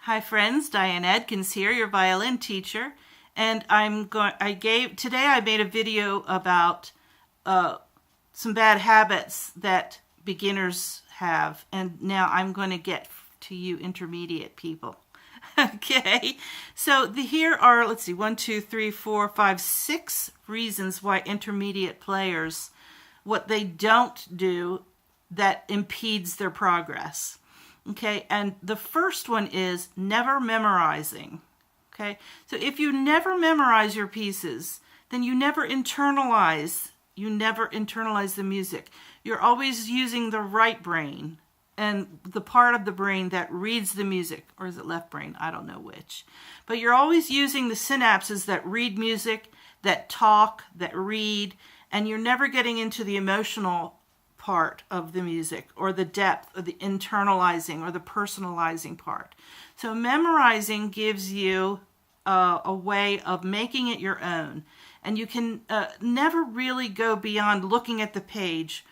Hi friends, Diane Adkins here, your violin teacher, and today I made a video about some bad habits that beginners have, and now I'm going to get to you intermediate people. Okay, so here are, let's see, 1, 2, 3, 4, 5, 6 reasons why intermediate players, what they don't do that impedes their progress. Okay, and the first one is never memorizing. Okay, so if you never memorize your pieces, then you never internalize the music. You're always using the right brain and the part of the brain that reads the music, or is it left brain? I don't know which. But you're always using the synapses that read music, that talk, that read, and you're never getting into the emotional part of the music, or the depth, or the internalizing, or the personalizing part. So memorizing gives you a way of making it your own, and you can never really go beyond looking at the page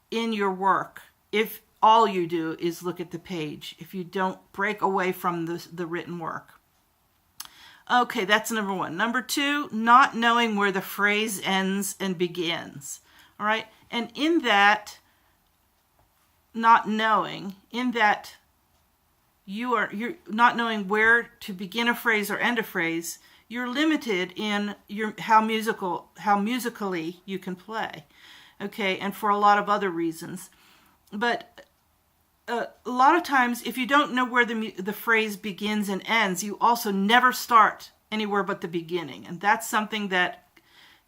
in your work if all you do is look at the page, if you don't break away from the written work. Okay, that's number one. Number two, not knowing where the phrase ends and begins. All right, and in that not knowing, you're not knowing where to begin a phrase or end a phrase, you're limited in how musically you can play. Okay, and for a lot of other reasons. But a lot of times, if you don't know where the phrase begins and ends, you also never start anywhere but the beginning, and that's something that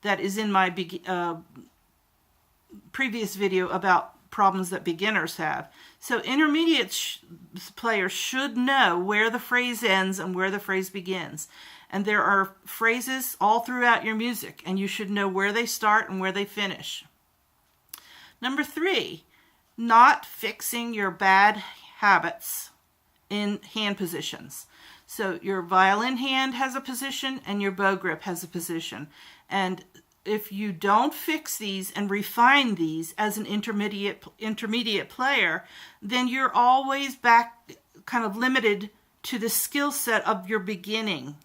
is in my previous video about problems that beginners have. So intermediate players should know where the phrase ends and where the phrase begins. And there are phrases all throughout your music, and you should know where they start and where they finish. Number three, not fixing your bad habits in hand positions. So your violin hand has a position and your bow grip has a position. And if you don't fix these and refine these as an intermediate player, then you're always back kind of limited to the skill set of your beginning.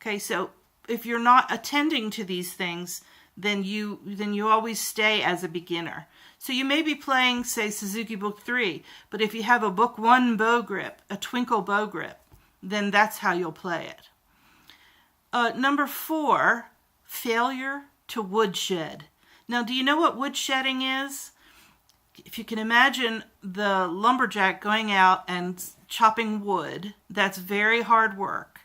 Okay, so if you're not attending to these things, then you always stay as a beginner. So you may be playing, say, Suzuki Book 3, but if you have a Book 1 bow grip, a twinkle bow grip, then that's how you'll play it. Number 4, failure to woodshed. Now, do you know what woodshedding is? If you can imagine the lumberjack going out and chopping wood, that's very hard work.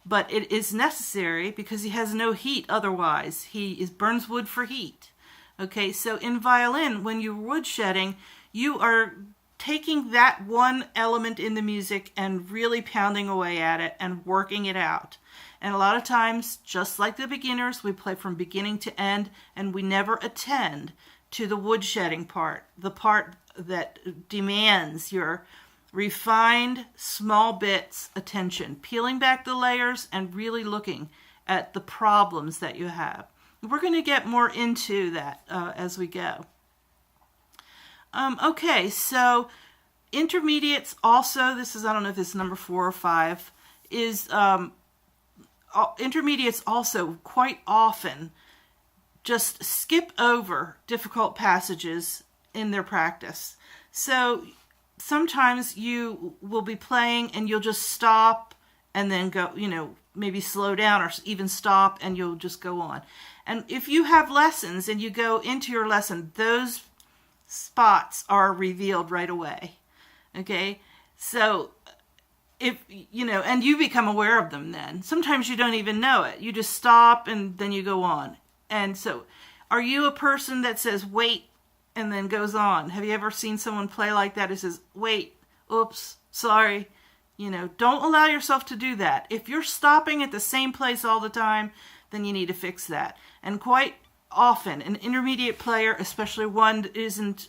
But it is necessary because he has no heat otherwise. He burns wood for heat. Okay, so in violin, when you're woodshedding, you are taking that one element in the music and really pounding away at it and working it out. And a lot of times, just like the beginners, we play from beginning to end, and we never attend to the woodshedding part, the part that demands your refined, small bits attention, peeling back the layers and really looking at the problems that you have. We're going to get more into that as we go. Okay, so intermediates also, I don't know if this is number 4 or 5, is intermediates also quite often just skip over difficult passages in their practice. So sometimes you will be playing and you'll just stop and then go, maybe slow down or even stop, and you'll just go on. And if you have lessons and you go into your lesson, those spots are revealed right away. Okay? So if, and you become aware of them then. Sometimes you don't even know it. You just stop and then you go on. And so are you a person that says, wait, and then goes on? Have you ever seen someone play like that? It says, wait, oops, sorry. Don't allow yourself to do that. If you're stopping at the same place all the time, then you need to fix that. And quite often, an intermediate player, especially one that isn't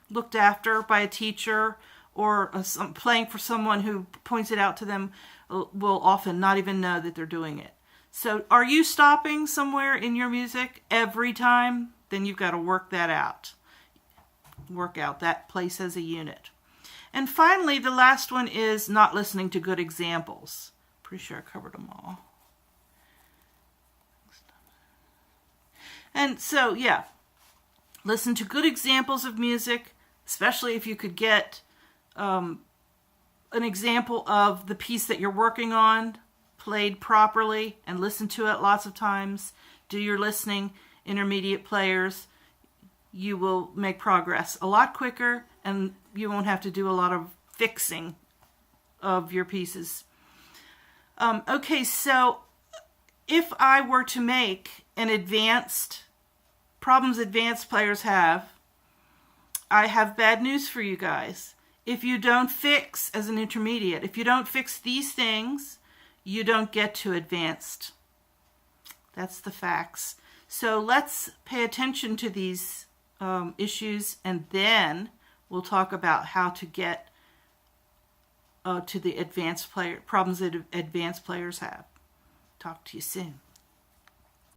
looked after by a teacher or playing for someone who points it out to them, will often not even know that they're doing it. So are you stopping somewhere in your music every time? Then you've got to work that out. Work out that place as a unit. And finally, the last one is not listening to good examples. Pretty sure I covered them all. And so, yeah, listen to good examples of music, especially if you could get an example of the piece that you're working on played properly, and listen to it lots of times. Do your listening. Intermediate players, you will make progress a lot quicker, and you won't have to do a lot of fixing of your pieces. Okay, so if I were to make an problems advanced players have, I have bad news for you guys. If you don't fix as an intermediate, if you don't fix these things, you don't get to advanced. That's the facts. So let's pay attention to these issues, and then we'll talk about how to get to the advanced problems that advanced players have. Talk to you soon.